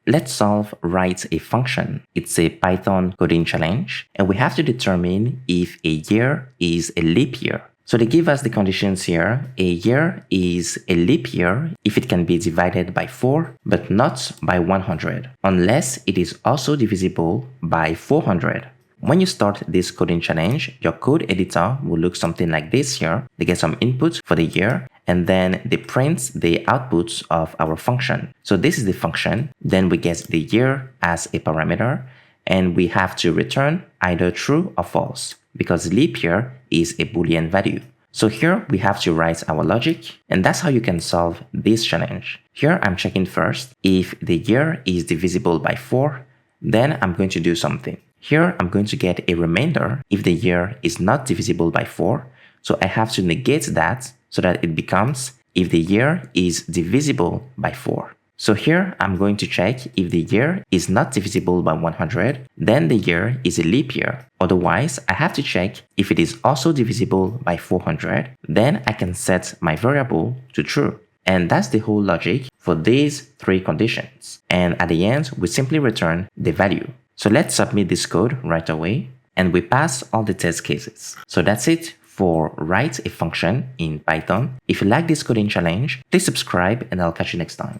Let's solve write a function. It's a Python coding challenge, and we have to determine if a year is a leap year. So they give us the conditions here. A year is a leap year if it can be divided by 4, but not by 100, unless it is also divisible by 400. When you start this coding challenge, your code editor will look something like this here. They get some input for the year, and then they print the outputs of our function. So this is the function. Then we get the year as a parameter, and we have to return either true or false, because leap year is a Boolean value. So here we have to write our logic, and that's how you can solve this challenge. Here I'm checking first if the year is divisible by 4, then I'm going to do something. Here I'm going to get a remainder if the year is not divisible by 4. So I have to negate that so that it becomes if the year is divisible by 4. So here I'm going to check if the year is not divisible by 100, then the year is a leap year. Otherwise, I have to check if it is also divisible by 400, then I can set my variable to true. And that's the whole logic for these 3 conditions. And at the end, we simply return the value. So let's submit this code right away, and we pass all the test cases. So that's it for write a function in Python. If you like this coding challenge, please subscribe, and I'll catch you next time.